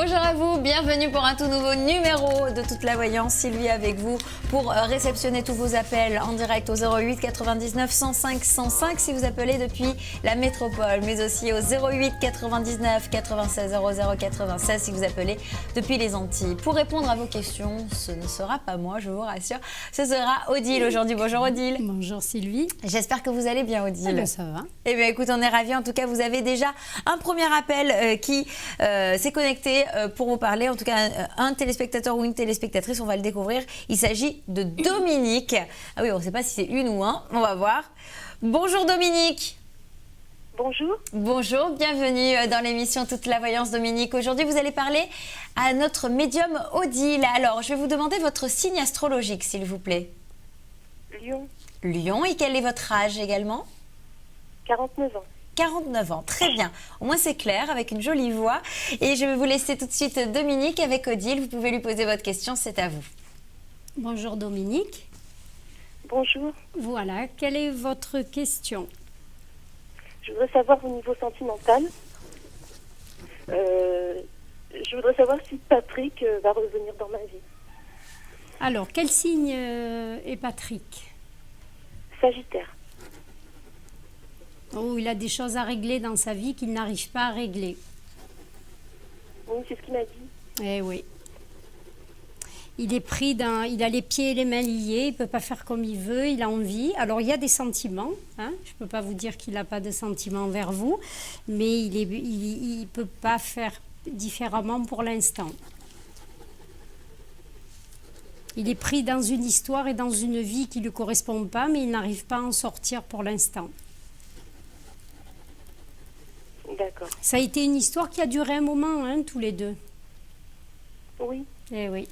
Bonjour à vous, bienvenue pour un tout nouveau numéro de Toute la Voyance. Sylvie avec vous pour réceptionner tous vos appels en direct au 08 99 105 105 si vous appelez depuis la métropole, mais aussi au 08 99 96 00 96 si vous appelez depuis les Antilles. Pour répondre à vos questions, ce ne sera pas moi, je vous rassure, ce sera Odile aujourd'hui. Bonjour Odile. Bonjour Sylvie. J'espère que vous allez bien Odile. Ben, ça va. Eh bien écoute, on est ravis. En tout cas, vous avez déjà un premier appel qui s'est connecté pour vous parler. En tout cas, un téléspectateur ou une téléspectatrice, on va le découvrir. Il s'agit de Dominique. Ah oui, on ne sait pas si c'est une ou un. On va voir. Bonjour Dominique. Bonjour. Bonjour, bienvenue dans l'émission Toute la Voyance Dominique. Aujourd'hui, vous allez parler à notre médium Odile. Alors, je vais vous demander votre signe astrologique, s'il vous plaît. Lion. Lion. Et quel est votre âge également? 49 ans. 49 ans, très bien. Au moins c'est clair, avec une jolie voix. Et je vais vous laisser tout de suite Dominique avec Odile. Vous pouvez lui poser votre question, c'est à vous. Bonjour Dominique. Bonjour. Voilà, quelle est votre question? Je voudrais savoir au niveau sentimental. Je voudrais savoir si Patrick va revenir dans ma vie. Alors, quel signe est Patrick? Sagittaire. Oh, il a des choses à régler dans sa vie qu'il n'arrive pas à régler. Oui, c'est ce qu'il m'a dit. Eh oui. Il est pris dans... Il a les pieds et les mains liés, il ne peut pas faire comme il veut, il a envie. Alors, il y a des sentiments. Hein. Je ne peux pas vous dire qu'il n'a pas de sentiments envers vous, mais il ne peut pas faire différemment pour l'instant. Il est pris dans une histoire et dans une vie qui ne lui correspond pas, mais il n'arrive pas à en sortir pour l'instant. D'accord. Ça a été une histoire qui a duré un moment, hein, tous les deux. Oui. Eh oui.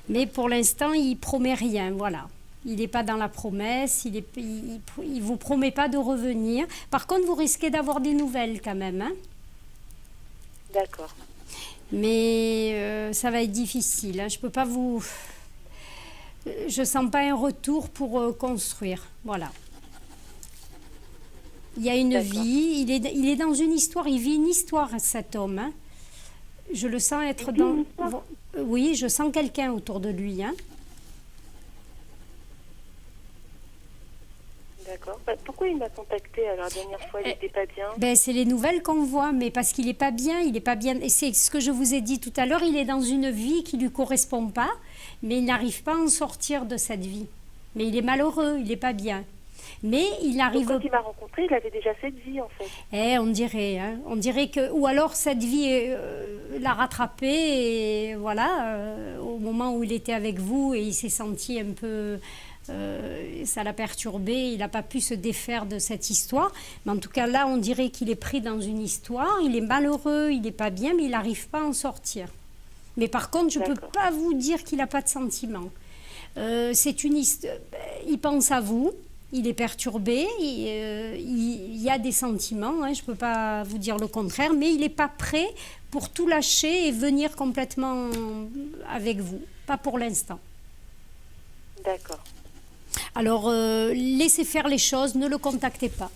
Mais pour l'instant, il promet rien, voilà. Il n'est pas dans la promesse, il vous promet pas de revenir. Par contre, vous risquez d'avoir des nouvelles quand même, hein. D'accord. Mais ça va être difficile, hein. Je peux pas vous... Je sens pas un retour pour construire, voilà. Il y a une vie, il est dans une histoire, il vit une histoire, cet homme. Hein. Je le sens être dans... Oui, je sens quelqu'un autour de lui. Hein. D'accord. Pourquoi il m'a contacté alors, la dernière fois? Il n'était pas bien. Ben, c'est les nouvelles qu'on voit, mais parce qu'il n'est pas bien, il n'est pas bien. Et c'est ce que je vous ai dit tout à l'heure, il est dans une vie qui ne lui correspond pas, mais il n'arrive pas à en sortir de cette vie. Mais il est malheureux, il n'est pas bien. Mais il arrive... Donc, quand il m'a rencontré, il avait déjà cette vie en fait. Eh, on dirait, hein, on dirait que... Ou alors cette vie l'a rattrapé et voilà, au moment où il était avec vous et il s'est senti un peu... ça l'a perturbé, il n'a pas pu se défaire de cette histoire. Mais en tout cas, là, on dirait qu'il est pris dans une histoire, il est malheureux, il n'est pas bien, mais il n'arrive pas à en sortir. Mais par contre, je ne peux pas vous dire qu'il n'a pas de sentiments. C'est une histoire... Il pense à vous. Il est perturbé, il y a des sentiments, hein, je ne peux pas vous dire le contraire, mais il n'est pas prêt pour tout lâcher et venir complètement avec vous. Pas pour l'instant. D'accord. Alors, laissez faire les choses, ne le contactez pas.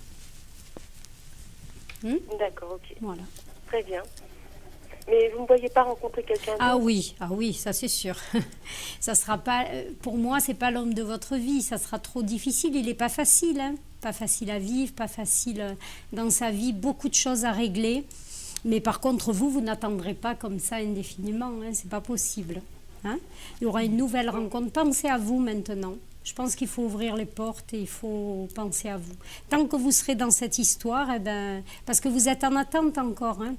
D'accord, ok. Voilà. Très bien. Mais vous ne me voyez pas rencontrer quelqu'un d'autre? Ah oui, ça c'est sûr. Ça sera pas, pour moi, c'est pas l'homme de votre vie. Ça sera trop difficile. Il n'est pas facile, hein. Pas facile à vivre, pas facile dans sa vie. Beaucoup de choses à régler. Mais par contre, vous n'attendrez pas comme ça indéfiniment. Hein. C'est pas possible. Hein. Il y aura une nouvelle rencontre. Pensez à vous maintenant. Je pense qu'il faut ouvrir les portes et il faut penser à vous. Tant que vous serez dans cette histoire, eh ben, parce que vous êtes en attente encore, hein.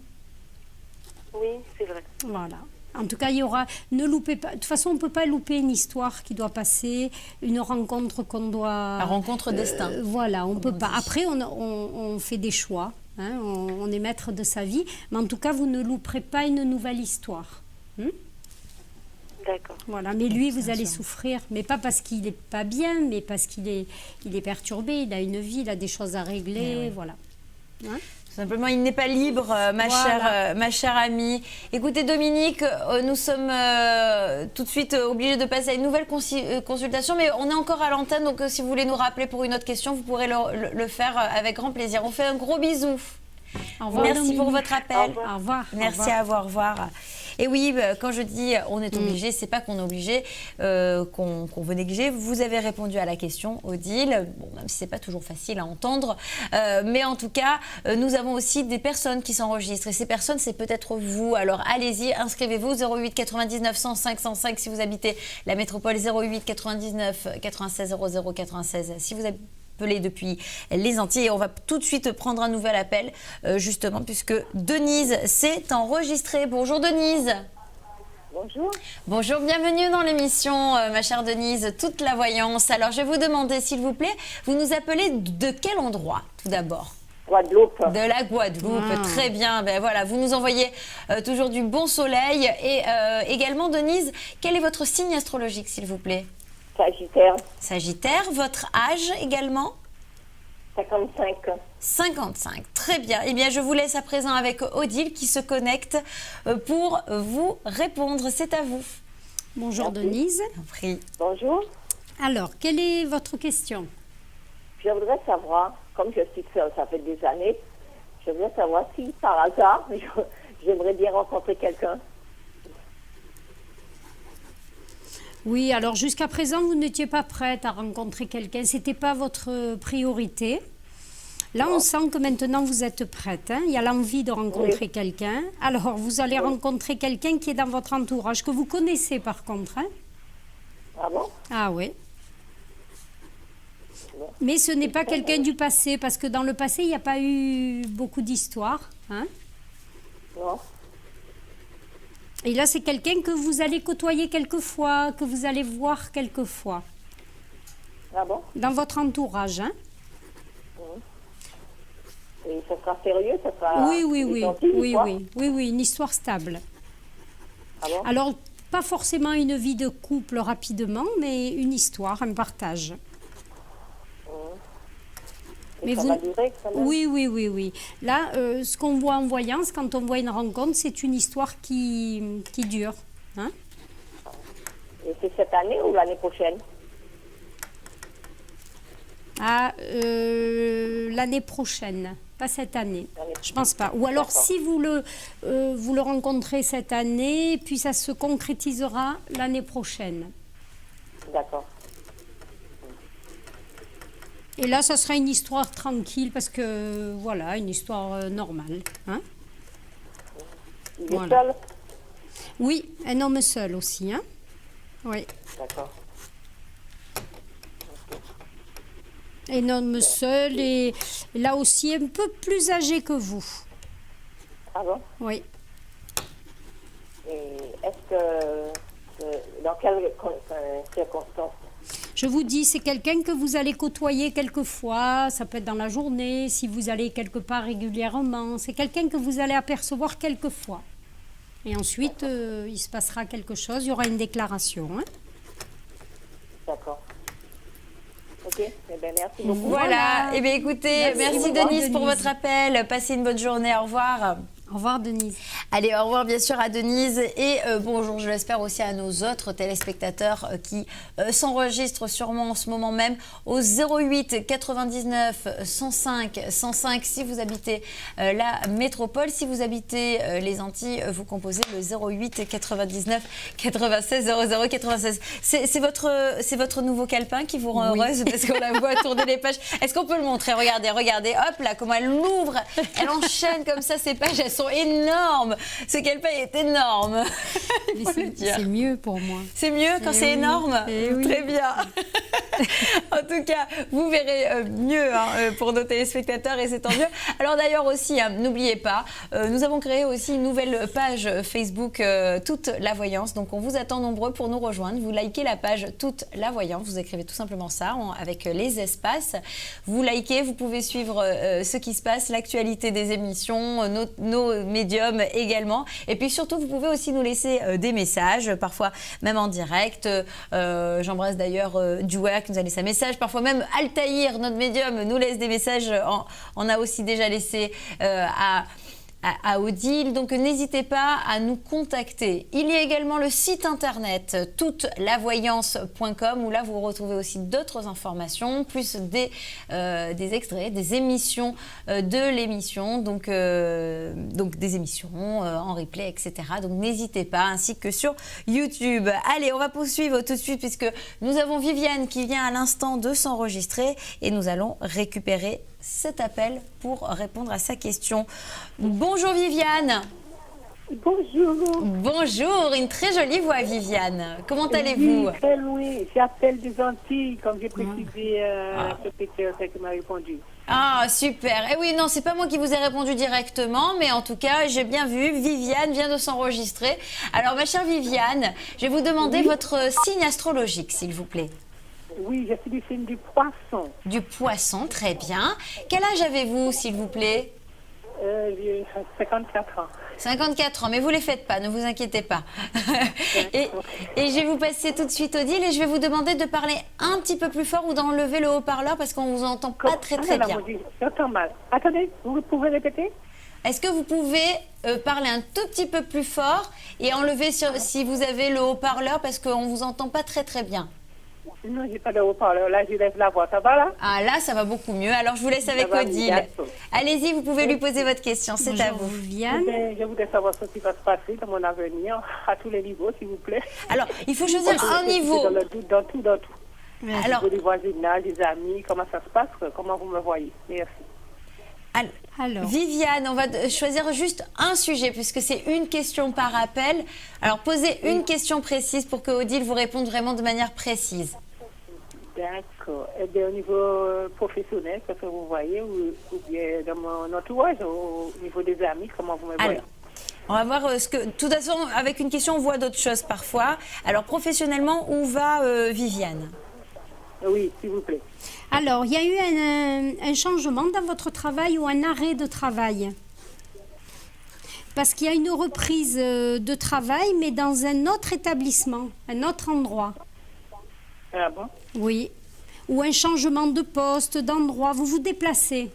Oui, c'est vrai. Voilà. En tout cas, il y aura... Ne loupez pas... De toute façon, on ne peut pas louper une histoire qui doit passer, une rencontre qu'on doit... La rencontre destin. Voilà, on ne peut pas. Après, on fait des choix. Hein, on est maître de sa vie. Mais en tout cas, vous ne louperez pas une nouvelle histoire. D'accord. Voilà. Mais lui, vous allez souffrir. Mais pas parce qu'il n'est pas bien, mais parce qu'il est perturbé. Il a une vie, il a des choses à régler. Oui. Voilà. Hein? Simplement, il n'est pas libre, ma chère amie. Écoutez, Dominique, nous sommes tout de suite obligés de passer à une nouvelle consultation, mais on est encore à l'antenne, donc si vous voulez nous rappeler pour une autre question, vous pourrez le faire avec grand plaisir. On fait un gros bisou. Au revoir, Merci Dominique. pour votre appel. Au revoir. Au revoir. Merci à vous, au revoir. Et oui, quand je dis on est obligé, c'est pas qu'on est obligé, qu'on veut négliger. Vous avez répondu à la question, Odile, bon, même si c'est pas toujours facile à entendre, mais en tout cas, nous avons aussi des personnes qui s'enregistrent. Et ces personnes, c'est peut-être vous. Alors allez-y, inscrivez-vous 08 99 105 105 si vous habitez la métropole, 08 99 96 00 96 si vous habitez depuis les Antilles. Et on va tout de suite prendre un nouvel appel, justement, puisque Denise s'est enregistrée. Bonjour Denise. Bonjour. Bonjour, bienvenue dans l'émission, ma chère Denise, toute la voyance. Alors, je vais vous demander, s'il vous plaît, vous nous appelez de quel endroit, tout d'abord? Guadeloupe. De la Guadeloupe, très bien. Ben voilà, vous nous envoyez toujours du bon soleil. Et également, Denise, quel est votre signe astrologique, s'il vous plaît? Sagittaire. Sagittaire, votre âge également? 55. 55, très bien. Eh bien, je vous laisse à présent avec Odile qui se connecte pour vous répondre. C'est à vous. Bonjour Denise. Je vous en prie. Bonjour. Alors, quelle est votre question? Je voudrais savoir, comme je suis seule, ça fait des années, je voudrais savoir si par hasard, j'aimerais bien rencontrer quelqu'un. Oui, alors jusqu'à présent, vous n'étiez pas prête à rencontrer quelqu'un. Ce n'était pas votre priorité. Là, on sent que maintenant, vous êtes prête. Hein. Il y a l'envie de rencontrer quelqu'un. Alors, vous allez rencontrer quelqu'un qui est dans votre entourage, que vous connaissez par contre. Hein. Ah bon? Ah oui. Mais ce n'est pas quelqu'un du passé, parce que dans le passé, il n'y a pas eu beaucoup d'histoires. Hein. Non. Et là, c'est quelqu'un que vous allez côtoyer quelquefois, que vous allez voir quelquefois. Ah bon? Dans votre entourage. Hein. Et ça sera sérieux, ça sera... Oui, oui, oui. gentil, Oui, quoi? oui. Oui, oui, une histoire stable. Ah bon? Alors, pas forcément une vie de couple rapidement, mais une histoire, un partage. Et Mais ça vous... va durer, quand même? Oui, oui, oui, oui. Là, ce qu'on voit en voyance, quand on voit une rencontre, c'est une histoire qui dure. Hein. Et c'est cette année ou l'année prochaine? Ah, l'année prochaine, pas cette année. Je pense pas. Ou alors, D'accord. si vous le rencontrez cette année, puis ça se concrétisera l'année prochaine. D'accord. Et là, ça sera une histoire tranquille, parce que, voilà, une histoire normale. Hein. Il est Voilà. seul? Oui, un homme seul aussi. Hein. Oui. D'accord. Un homme seul et là aussi un peu plus âgé que vous. Ah bon? Oui. Et est-ce que... dans quelles circonstances? Je vous dis, c'est quelqu'un que vous allez côtoyer quelquefois, ça peut être dans la journée, si vous allez quelque part régulièrement. C'est quelqu'un que vous allez apercevoir quelquefois. Et ensuite, il se passera quelque chose, il y aura une déclaration. Hein. D'accord. Ok, eh bien, merci beaucoup. Voilà. Eh bien, écoutez, merci Denise pour votre appel. Passez une bonne journée. Au revoir. Au revoir Denise. Allez, au revoir bien sûr à Denise et bonjour, je l'espère aussi à nos autres téléspectateurs qui s'enregistrent sûrement en ce moment même au 08 99 105 105 si vous habitez la métropole. Si vous habitez les Antilles, vous composez le 08 99 96 00 96. C'est votre nouveau calepin qui vous rend heureuse parce qu'on la voit tourner les pages. Est-ce qu'on peut le montrer? Regardez, regardez, hop là, comment elle l'ouvre, elle enchaîne comme ça ces pages, elles sont énormes. Ce calepin est énorme. Mais c'est mieux pour moi. C'est mieux quand c'est énorme. Oui. Très bien. En tout cas, vous verrez mieux pour nos téléspectateurs et c'est tant mieux. Alors d'ailleurs aussi, n'oubliez pas, nous avons créé aussi une nouvelle page Facebook Toute la Voyance. Donc on vous attend nombreux pour nous rejoindre. Vous likez la page Toute la Voyance. Vous écrivez tout simplement ça avec les espaces. Vous likez, vous pouvez suivre ce qui se passe, l'actualité des émissions, nos médiums également. Et puis surtout, vous pouvez aussi nous laisser des messages, parfois même en direct. J'embrasse d'ailleurs Duer qui nous a laissé un message. Parfois même Altaïr, notre médium, nous laisse des messages. On a aussi déjà laissé à à Odile, donc n'hésitez pas à nous contacter. Il y a également le site internet toutelavoyance.com où là vous retrouvez aussi d'autres informations, plus des extraits, des émissions de l'émission, donc des émissions en replay, etc. Donc n'hésitez pas, ainsi que sur YouTube. Allez, on va poursuivre tout de suite puisque nous avons Viviane qui vient à l'instant de s'enregistrer et nous allons récupérer cet appel pour répondre à sa question. Bonjour Viviane. Bonjour. Bonjour, une très jolie voix Viviane. Comment allez-vous? Oui, très loin. J'appelle des Antilles, comme j'ai précisé ce secrétaire qui m'a répondu. Ah, super. Et oui, non, c'est pas moi qui vous ai répondu directement, mais en tout cas, j'ai bien vu, Viviane vient de s'enregistrer. Alors, ma chère Viviane, je vais vous demander votre signe astrologique, s'il vous plaît. Oui, je suis du signe du Poisson. Du Poisson, très bien. Quel âge avez-vous, s'il vous plaît? J'ai 54 ans. 54 ans, mais vous ne les faites pas, ne vous inquiétez pas. et je vais vous passer tout de suite Odile et je vais vous demander de parler un petit peu plus fort ou d'enlever le haut-parleur parce qu'on ne vous entend pas très bien. J'entends mal. Attendez, vous pouvez répéter? Est-ce que vous pouvez parler un tout petit peu plus fort et enlever si vous avez le haut-parleur parce qu'on ne vous entend pas très bien? Non, j'ai pas de haut-parleur. Là, je lève la voix. Ça va là? Ah là, ça va beaucoup mieux. Alors, je vous laisse avec Odile. Allez-y, vous pouvez lui poser votre question. C'est à vous. Viviane. Je voudrais savoir ce qui va se passer dans mon avenir, à tous les niveaux, s'il vous plaît. Alors, il faut choisir un niveau. Dans tout. Alors, des voisinages, des amis, comment ça se passe? Comment vous me voyez? Merci. Alors, Viviane, on va choisir juste un sujet puisque c'est une question par appel. Alors, posez une question précise pour que Odile vous réponde vraiment de manière précise. D'accord. Et bien, au niveau professionnel, qu'est-ce que vous voyez, ou bien dans mon entourage, au niveau des amis, comment vous me voyez? Alors, on va voir ce que... De toute façon, avec une question, on voit d'autres choses parfois. Alors, professionnellement, où va Viviane? Oui, s'il vous plaît. Alors, il y a eu un changement dans votre travail ou un arrêt de travail? Parce qu'il y a une reprise de travail, mais dans un autre établissement, un autre endroit. Ah bon? Oui. Ou un changement de poste, d'endroit. Vous vous déplacez.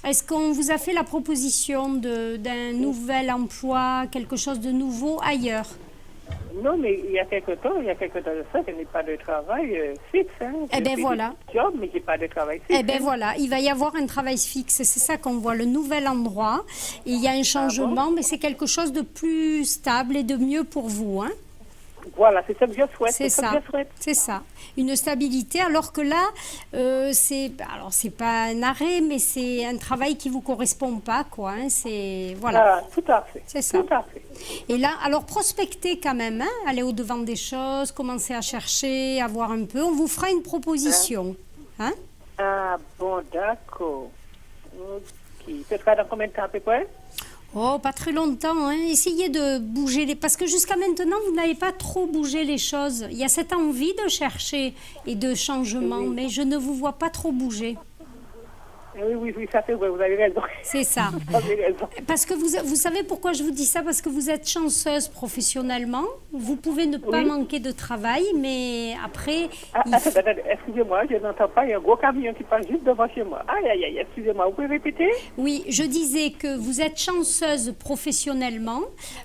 Est-ce qu'on vous a fait la proposition d'un nouvel emploi, quelque chose de nouveau ailleurs? Non, mais il y a quelque temps de ça, je n'ai pas de travail fixe. Hein. Eh bien voilà. Job, mais je n'ai pas de travail fixe. Eh bien voilà, il va y avoir un travail fixe. C'est ça qu'on voit, le nouvel endroit. Il y a un changement, mais c'est quelque chose de plus stable et de mieux pour vous. Hein. Voilà, c'est ça que je souhaite. C'est ça, c'est ça. Une stabilité, alors que là, c'est pas un arrêt, mais c'est un travail qui vous correspond pas, quoi. Hein, c'est voilà. Ah, tout à fait. C'est ça. Tout à fait. Et là, alors prospectez quand même, hein, aller au devant des choses, commencer à chercher, à voir un peu. On vous fera une proposition, hein. Ah bon, d'accord. Ok. Ce sera dans combien de temps à peu près? Oh, pas très longtemps. Hein. Essayez de bouger parce que jusqu'à maintenant, vous n'avez pas trop bougé les choses. Il y a cette envie de chercher et de changement, mais je ne vous vois pas trop bouger. Oui, ça c'est vrai, vous avez raison. C'est ça. Vous avez raison. Parce que vous savez pourquoi je vous dis ça? Parce que vous êtes chanceuse professionnellement. Vous pouvez ne pas manquer de travail, mais après... Attendez, excusez-moi, je n'entends pas. Il y a un gros camion qui passe juste devant chez moi. Aïe, excusez-moi, vous pouvez répéter? Oui, je disais que vous êtes chanceuse professionnellement.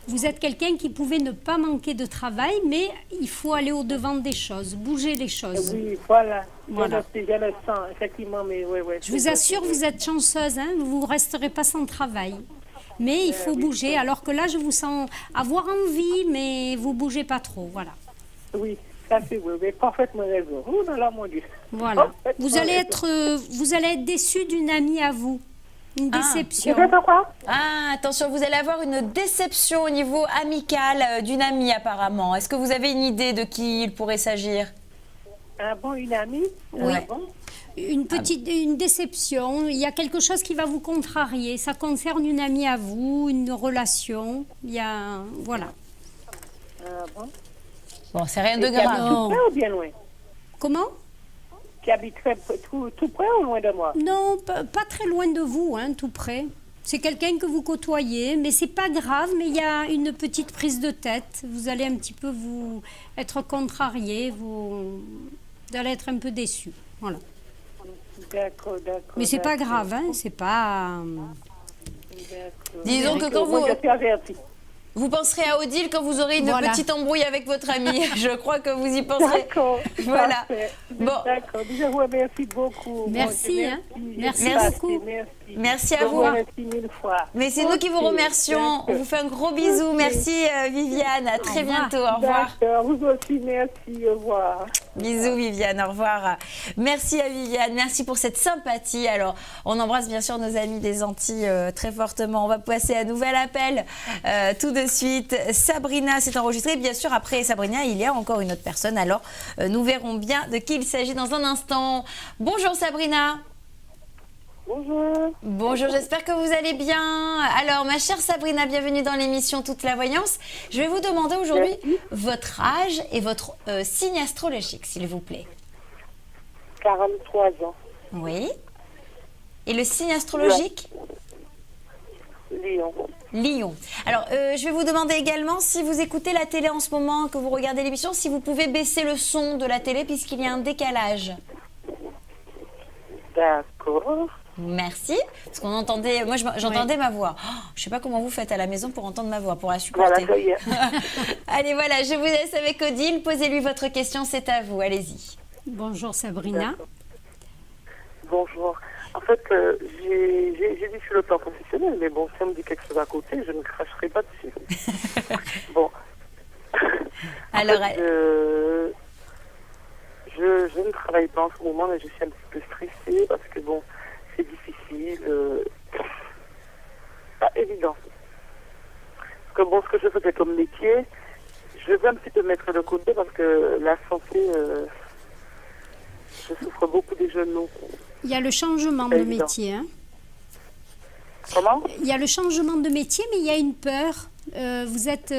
Vous êtes quelqu'un qui pouvait ne pas manquer de travail, mais il faut aller au-devant des choses, bouger les choses. Oui, voilà. Voilà. Je le sens, effectivement, mais oui. Je vous assure, vous êtes chanceuse, hein, vous ne resterez pas sans travail. Mais il faut bouger, alors que là, je vous sens avoir envie, mais vous ne bougez pas trop, voilà. Oui, ça c'est vrai, vous avez parfaitement raison. Oh là, mon Dieu. Voilà. Vous allez être déçu d'une amie à vous. Une déception. Ah, attention, vous allez avoir une déception au niveau amical d'une amie apparemment. Est-ce que vous avez une idée de qui il pourrait s'agir? Ah bon, une amie? Oui. Ah bon? Une déception. Il y a quelque chose qui va vous contrarier. Ça concerne une amie à vous, une relation. Il y a... Voilà. Ah bon? Bon, c'est rien de grave. Tout près ou bien loin? Comment? Qui habiterait tout près ou loin de moi? Non, pas très loin de vous, hein, tout près. C'est quelqu'un que vous côtoyez, mais c'est pas grave, mais il y a une petite prise de tête. Vous allez un petit peu vous être contrarié, vous allez être un peu déçu. Voilà. D'accord. Mais c'est pas grave, hein, c'est pas... Disons que quand Moi, je suis avertie. vous penserez à Odile quand vous aurez une Voilà. petite embrouille avec votre ami. Je crois que vous y penserez. D'accord. Voilà. Parfait. Bon. D'accord. Je vous remercie beaucoup. Merci, Mon Dieu, hein. merci. Merci beaucoup. Merci. Merci à Je vous. vous remercie mille fois. Mais c'est nous qui vous Ok, remercions. On d'accord. vous fait un gros bisou. Merci Viviane. À très revoir. bientôt. Au revoir. D'accord. Vous aussi, merci. Au revoir. Bisous Viviane, au revoir. Merci à Viviane, merci pour cette sympathie. Alors, on embrasse bien sûr nos amis des Antilles très fortement. On va passer à un nouvel appel tout de suite. Sabrina s'est enregistrée. Bien sûr, après Sabrina, il y a encore une autre personne. Alors, nous verrons bien de qui il s'agit dans un instant. Bonjour Sabrina. Bonjour. Bonjour, j'espère que vous allez bien. Alors, ma chère Sabrina, bienvenue dans l'émission Toute la Voyance. Je vais vous demander aujourd'hui votre âge et votre signe astrologique, s'il vous plaît. 43 ans. Oui. Et le signe astrologique? Lyon. Lion. Alors, je vais vous demander également si vous écoutez la télé en ce moment, que vous regardez l'émission, si vous pouvez baisser le son de la télé puisqu'il y a un décalage. D'accord. Merci. Parce qu'on entendait, moi j'entendais ma voix. Oh, je ne sais pas comment vous faites à la maison pour entendre ma voix, pour la supporter. Voilà, ça y est. Allez, voilà, je vous laisse avec Odile. Posez-lui votre question, c'est à vous. Allez-y. Bonjour Sabrina. Bonjour. En fait, j'ai dit sur le plan professionnel, mais bon, si on me dit quelque chose à côté, je ne cracherai pas dessus. Bon. Alors, en fait, je ne travaille pas en ce moment, mais je suis un petit peu stressée parce que bon, c'est difficile. Pas évident. Parce que bon, ce que je faisais comme métier, je veux un petit peu mettre de côté parce que la santé, je souffre beaucoup des genoux. Il y a le changement de Évident. métier. Hein. Comment? Il y a le changement de métier, mais il y a une peur. Vous êtes,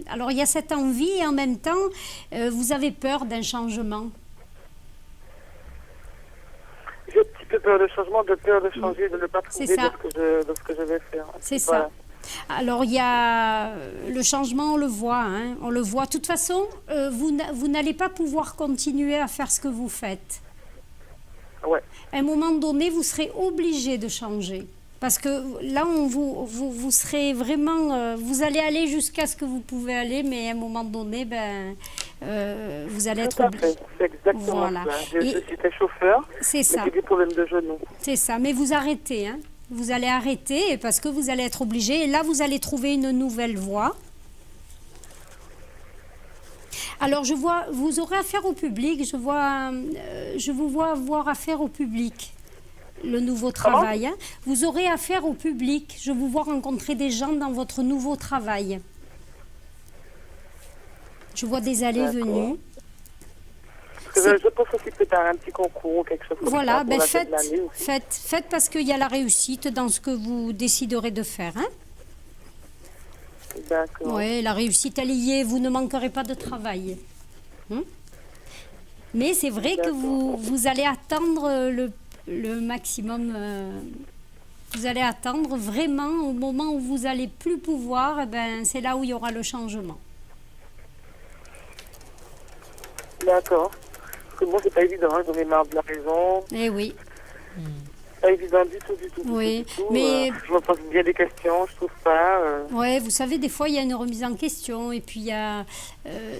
alors, il y a cette envie et en même temps, vous avez peur d'un changement. J'ai un petit peu peur de changement, de peur de changer, de ne pas trouver C'est ça. de ce que je vais faire. C'est Voilà. ça. Alors, il y a le changement, on le voit. Hein, on le voit. De toute façon, vous n'allez pas pouvoir continuer à faire ce que vous faites. Ouais. À un moment donné, vous serez obligé de changer. Parce que là, vous serez vraiment... vous allez aller jusqu'à ce que vous pouvez aller, mais à un moment donné, vous allez être Tout à obligé. fait. C'est exactement Voilà. ça. Et- J'étais chauffeur, C'est mais ça. j'ai des problèmes de genoux. C'est ça, mais vous arrêtez, hein. Vous allez arrêter parce que vous allez être obligé. Et là, vous allez trouver une nouvelle voie. Alors, je vois, vous aurez affaire au public. Je vous vois avoir affaire au public. Le nouveau travail. Hein. Vous aurez affaire au public. Je vous vois rencontrer des gens dans votre nouveau travail. Je vois des allées-venues. Parce que je pense aussi peut-être à un petit concours ou quelque chose comme Voilà, ça. pour la fin faites, de l'année aussi. faites parce qu'il y a la réussite dans ce que vous déciderez de faire. Hein. D'accord. Oui, la réussite, elle y est. Vous ne manquerez pas de travail. Mais c'est vrai que vous allez attendre le maximum. Vous allez attendre vraiment au moment où vous allez plus pouvoir. C'est là où il y aura le changement. D'accord. Parce que moi, c'est pas évident. Hein. J'en ai marre de la raison. Eh oui. Pas évident du tout, du tout. Oui, du tout. mais- Je me pose bien des questions, je trouve pas. Ouais, vous savez, des fois, il y a une remise en question. Et puis, il y a,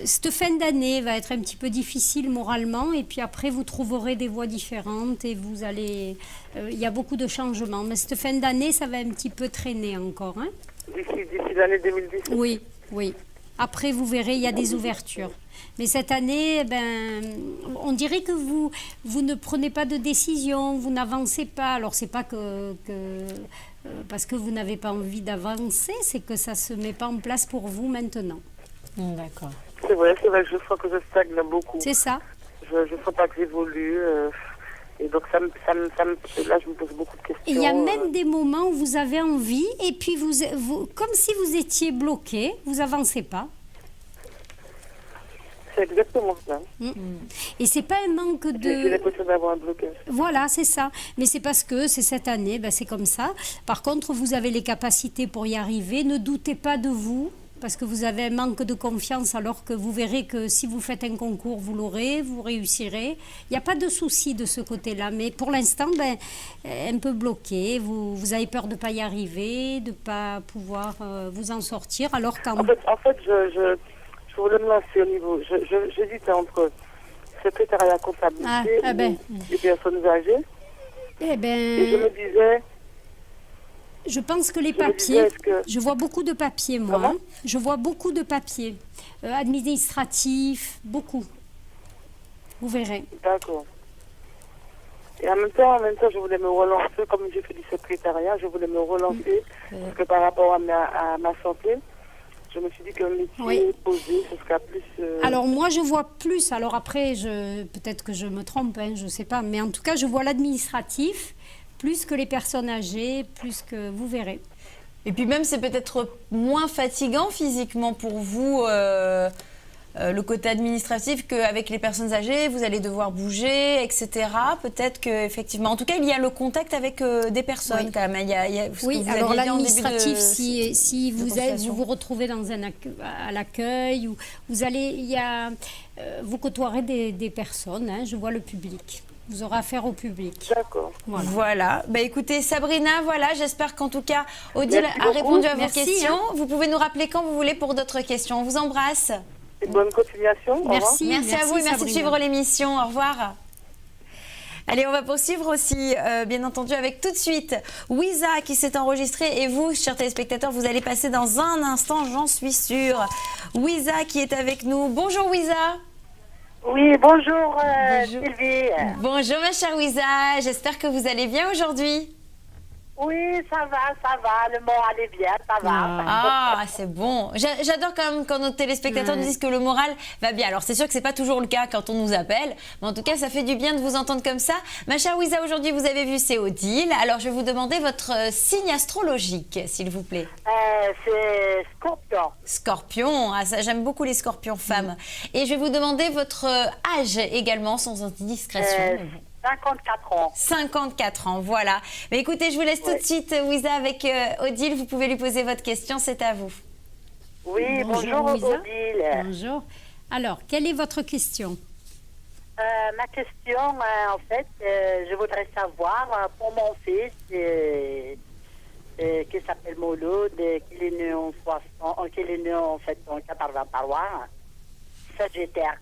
cette fin d'année va être un petit peu difficile moralement. Et puis après, vous trouverez des voies différentes et vous allez... il y a beaucoup de changements. Mais cette fin d'année, ça va un petit peu traîner encore. Hein. D'ici l'année 2017. Oui, oui. Après, vous verrez, il y a des ouvertures. Mais cette année, on dirait que vous ne prenez pas de décision, vous n'avancez pas. Alors, c'est pas parce que vous n'avez pas envie d'avancer, c'est que ça ne se met pas en place pour vous maintenant. D'accord. C'est vrai que je sens que je stagne beaucoup. C'est ça. Je ne sens pas que j'évolue. Et donc, là, je me pose beaucoup de questions. Et il y a même des moments où vous avez envie et puis comme si vous étiez bloqué, vous n'avancez pas. C'est exactement ça. Et c'est pas un manque J'ai de... l'impression d'avoir un blocage. Voilà, c'est ça. Mais c'est parce que c'est cette année, c'est comme ça. Par contre, vous avez les capacités pour y arriver. Ne doutez pas de vous. parce que vous avez un manque de confiance alors que vous verrez que si vous faites un concours, vous l'aurez, vous réussirez. Il n'y a pas de souci de ce côté-là, mais pour l'instant, un peu bloqué. Vous avez peur de ne pas y arriver, de ne pas pouvoir vous en sortir, alors qu'en... En fait, je voulais me lancer au niveau... J'hésitais entre secrétariat comptabilité et personnes âgées. Eh bien... Et je me disais... Je pense que les papiers, je vois beaucoup de papiers, moi. Comment? Je vois beaucoup de papiers administratifs, beaucoup. Vous verrez. D'accord. Et en même temps, je voulais me relancer, comme j'ai fait du secrétariat, je voulais me relancer, parce que par rapport à ma santé, je me suis dit qu'un métier posé, ce serait plus... Alors moi, je vois plus, alors après, peut-être que je me trompe, hein, je ne sais pas, mais en tout cas, je vois l'administratif, plus que les personnes âgées, plus que vous verrez. Et puis même, c'est peut-être moins fatigant physiquement pour vous, le côté administratif, qu'avec les personnes âgées, vous allez devoir bouger, etc. Peut-être qu'effectivement, en tout cas, il y a le contact avec des personnes quand même. Oui, alors l'administratif, si vous vous retrouvez dans à l'accueil, ou vous côtoierez des personnes, hein, je vois le public. Vous aurez affaire au public. D'accord. Voilà. Bah, écoutez, Sabrina, j'espère qu'en tout cas, Odile a répondu à vos questions. Hein. Vous pouvez nous rappeler quand vous voulez pour d'autres questions. On vous embrasse. Et bonne continuation. Merci à vous et merci Sabrina. de suivre l'émission. Au revoir. Allez, on va poursuivre aussi, bien entendu, avec tout de suite Wiza qui s'est enregistrée. Et vous, chers téléspectateurs, vous allez passer dans un instant, j'en suis sûre. Wiza qui est avec nous. Bonjour Wiza. Oui, bonjour. Sylvie. Bonjour ma chère Wiza, j'espère que vous allez bien aujourd'hui. Oui, ça va, le moral est bien, ça va. Ah, c'est bon. J'adore quand même quand nos téléspectateurs nous disent que le moral va bien. Alors c'est sûr que c'est pas toujours le cas quand on nous appelle, mais en tout cas ça fait du bien de vous entendre comme ça. Ma chère Wiza, aujourd'hui vous avez vu, c'est Odile. Alors je vais vous demander votre signe astrologique, s'il vous plaît. C'est Scorpion. Scorpion, ça j'aime beaucoup les scorpions femmes. Et je vais vous demander votre âge également, sans indiscrétion. 54 ans. 54 ans, voilà. Mais écoutez, je vous laisse tout de suite, Wiza, avec Odile. Vous pouvez lui poser votre question, c'est à vous. Oui, bonjour Odile. Bonjour. Alors, quelle est votre question? Ma question, en fait, je voudrais savoir, pour mon fils, qui s'appelle Mouloud, qu'il est né en 80 parois, Sagittaire.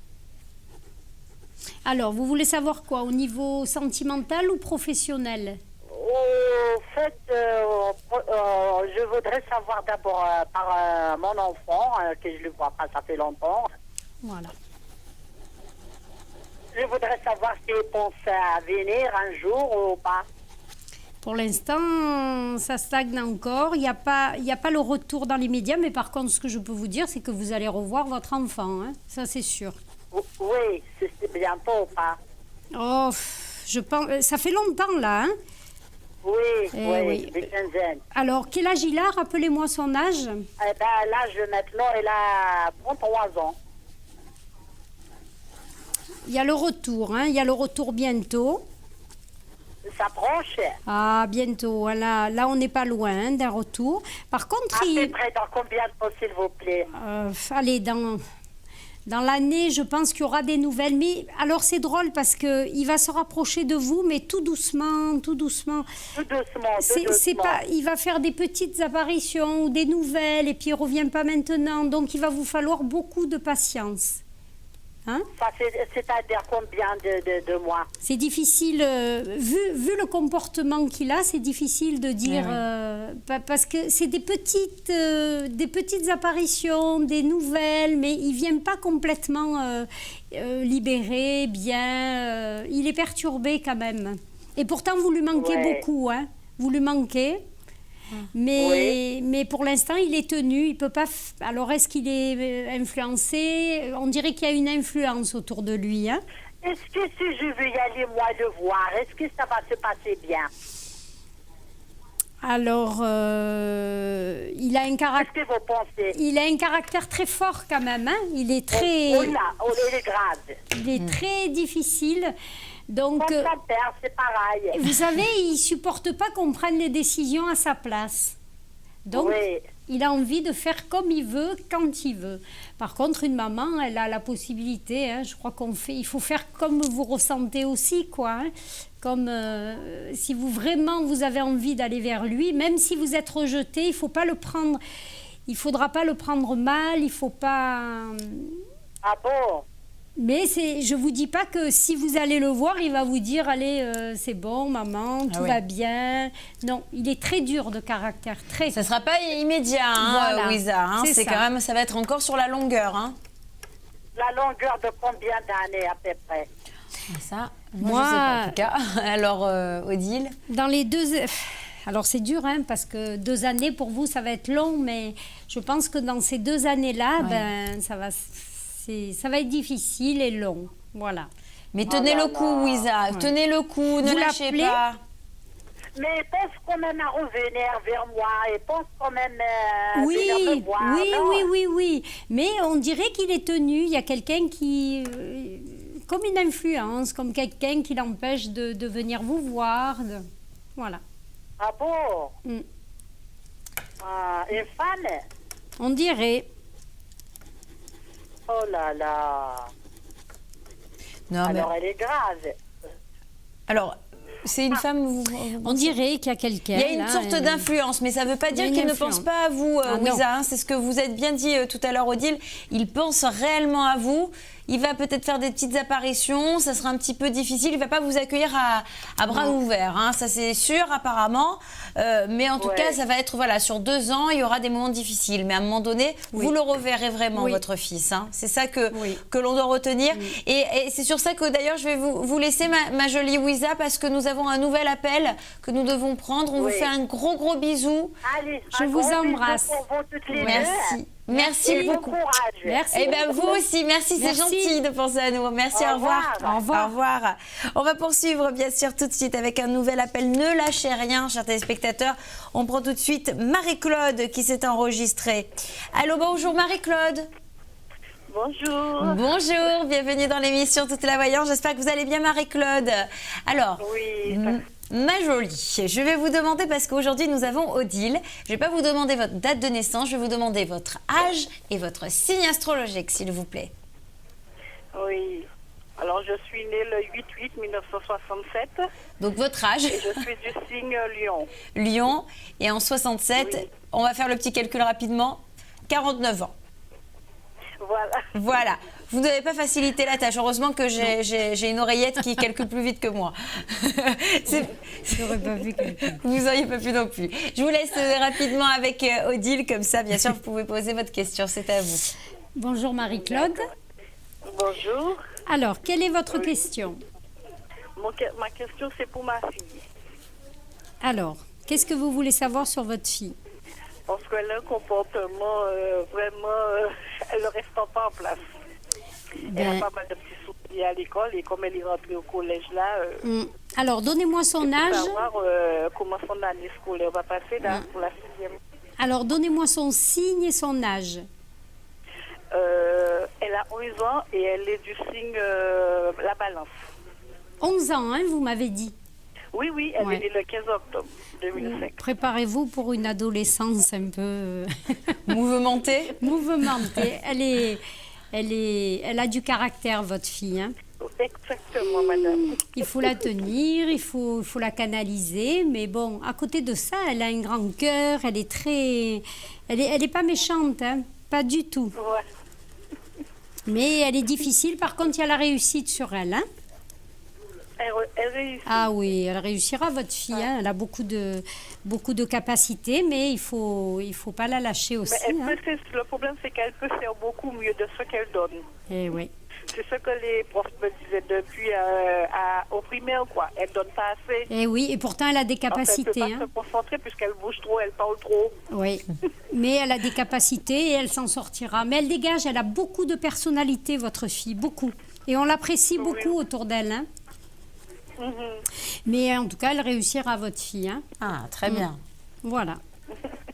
Alors, vous voulez savoir quoi? Au niveau sentimental ou professionnel? En fait, je voudrais savoir d'abord par mon enfant, que je ne le vois pas, ça fait longtemps. Voilà. Je voudrais savoir s'il pense à venir un jour ou pas. Pour l'instant, ça stagne encore. Il n'y a pas le retour dans les médias, mais par contre, ce que je peux vous dire, c'est que vous allez revoir votre enfant, hein. Ça, c'est sûr. Oui, c'est bientôt ou pas? Oh, je pense... Ça fait longtemps, là, hein? Oui, des quinzaines. Alors, quel âge il a? Rappelez-moi son âge. L'âge maintenant, il a 33 ans. Il y a le retour, hein? Il y a le retour bientôt. Ça s'approche. Ah, bientôt. Voilà. Là, on n'est pas loin, hein, d'un retour. Par contre, à peu près dans combien de temps, s'il vous plaît? Allez, dans l'année, je pense qu'il y aura des nouvelles. Mais alors, c'est drôle parce qu'il va se rapprocher de vous, mais tout doucement, tout doucement. Tout doucement, C'est pas, il va faire des petites apparitions ou des nouvelles et puis il ne revient pas maintenant. Donc, il va vous falloir beaucoup de patience. Hein? C'est-à-dire combien de mois? C'est difficile, vu le comportement qu'il a, c'est difficile de dire, parce que c'est des petites apparitions, des nouvelles, mais il ne vient pas complètement libéré, bien, il est perturbé quand même. Et pourtant, vous lui manquez beaucoup, hein? Vous lui manquez. Mais pour l'instant, il est tenu, il peut pas... Alors, est-ce qu'il est influencé? On dirait qu'il y a une influence autour de lui. Hein? Est-ce que si je veux y aller, moi, le voir, est-ce que ça va se passer bien? Alors, il a un caractère... Qu'est-ce que vous pensez? Il a un caractère très fort quand même. Hein? Il est très... il est grave. Il est très difficile. Donc, comme son père, c'est pareil. Vous savez, il ne supporte pas qu'on prenne les décisions à sa place. Donc, Il a envie de faire comme il veut, quand il veut. Par contre, une maman, elle a la possibilité, hein, je crois il faut faire comme vous ressentez aussi, quoi. Hein. Comme si vous avez envie d'aller vers lui, même si vous êtes rejeté, il faudra pas le prendre mal, il faut pas... Ah bon? Mais je vous dis pas que si vous allez le voir, il va vous dire allez, c'est bon, maman, tout va bien. Non, il est très dur de caractère, très. Ça sera pas immédiat, hein, voilà. Wiza. Hein, c'est ça. quand même, ça va être encore sur la longueur. Hein. La longueur de combien d'années à peu près? Ça, moi, je sais pas en tout cas. Alors, Odile? Dans les 2... Alors c'est dur, hein, parce que 2 années pour vous, ça va être long, mais je pense que dans ces 2 années-là, ça va être difficile et long. Voilà. Mais tenez le coup, Wiza. Ouais. Tenez le coup, ne lâchez pas. Mais pense quand même à revenir vers moi et pense quand même venir me voir. Oui. Oui. Mais on dirait qu'il est tenu. Il y a quelqu'un qui... comme une influence, comme quelqu'un qui l'empêche de venir vous voir. Voilà. Ah bon? Une femme? On dirait. Oh là là. Non, alors elle est grave. Alors, c'est une femme... On dirait qu'il y a quelqu'un. Il y a une sorte d'influence, mais ça ne veut pas dire qu'il ne pense pas à vous, Wiza. Hein, c'est ce que vous êtes bien dit tout à l'heure, Odile. Il pense réellement à vous. Il va peut-être faire des petites apparitions, ça sera un petit peu difficile. Il ne va pas vous accueillir à bras ouverts, hein, ça c'est sûr apparemment. Mais en tout cas, ça va être sur 2 ans, il y aura des moments difficiles. Mais à un moment donné, vous le reverrez vraiment, votre fils. Hein. C'est ça que l'on doit retenir. Et c'est sur ça que d'ailleurs, je vais vous laisser, ma jolie Wiza, parce que nous avons un nouvel appel que nous devons prendre. On vous fait un gros bisou. Allez, je vous embrasse. Merci. Merci beaucoup. Merci. Et bien vous aussi, merci, c'est gentil de penser à nous. Merci, au revoir. Au revoir. Au revoir. On va poursuivre bien sûr tout de suite avec un nouvel appel. Ne lâchez rien, chers téléspectateurs. On prend tout de suite Marie-Claude qui s'est enregistrée. Allô, bonjour Marie-Claude. Bonjour. Bonjour, bienvenue dans l'émission Toute la Voyance. J'espère que vous allez bien Marie-Claude. Alors, ma jolie, je vais vous demander, parce qu'aujourd'hui nous avons Odile, je ne vais pas vous demander votre date de naissance, je vais vous demander votre âge et votre signe astrologique, s'il vous plaît. Oui, alors je suis née le 8/8/1967. Donc votre âge? Et je suis du signe Lion. Lion, et en 67, on va faire le petit calcul rapidement, 49 ans. Voilà. Vous n'avez pas facilité la tâche. Heureusement que j'ai une oreillette qui calcule plus vite que moi. Je n'aurais pas vu calculer. Vous n'auriez pas pu non plus. Je vous laisse rapidement avec Odile. Comme ça, bien sûr, vous pouvez poser votre question. C'est à vous. Bonjour Marie-Claude. Bonjour. Alors, quelle est votre question? Ma question, c'est pour ma fille. Alors, qu'est-ce que vous voulez savoir sur votre fille? Parce qu'elle a un comportement vraiment... elle ne reste pas en place. Elle a pas mal de petits soucis à l'école et comme elle est rentrée au collège là... Alors, donnez-moi son âge. Savoir comment son année scolaire va passer là, pour la 6e. Alors, donnez-moi son signe et son âge. Elle a 11 ans et elle est du signe la Balance. 11 ans, hein, vous m'avez dit. Oui, elle est née le 15 octobre 2005. Préparez-vous pour une adolescence un peu... Mouvementée. Mouvementée. Elle a du caractère, votre fille. Hein. Exactement, madame. Il faut la tenir, il faut la canaliser. Mais bon, à côté de ça, elle a un grand cœur. Elle est très... Elle est pas méchante, hein. Pas du tout. Ouais. Mais elle est difficile. Par contre, il y a la réussite sur elle, hein. Elle réussit. Ah oui, elle réussira, votre fille. Hein. Elle a beaucoup de capacités, mais il faut pas la lâcher aussi. Mais le problème, c'est qu'elle peut faire beaucoup mieux de ce qu'elle donne. Eh oui. C'est ce que les profs me disaient depuis au primaire, quoi. Elle donne pas assez. Eh oui, et pourtant elle a des capacités. Elle ne peut pas se concentrer puisqu'elle bouge trop, elle parle trop. Oui, mais elle a des capacités et elle s'en sortira. Mais elle dégage, elle a beaucoup de personnalité, votre fille, beaucoup. Et on l'apprécie beaucoup autour d'elle, hein. Mais en tout cas, elle réussira, votre fille. Hein. Ah, très bien. Voilà.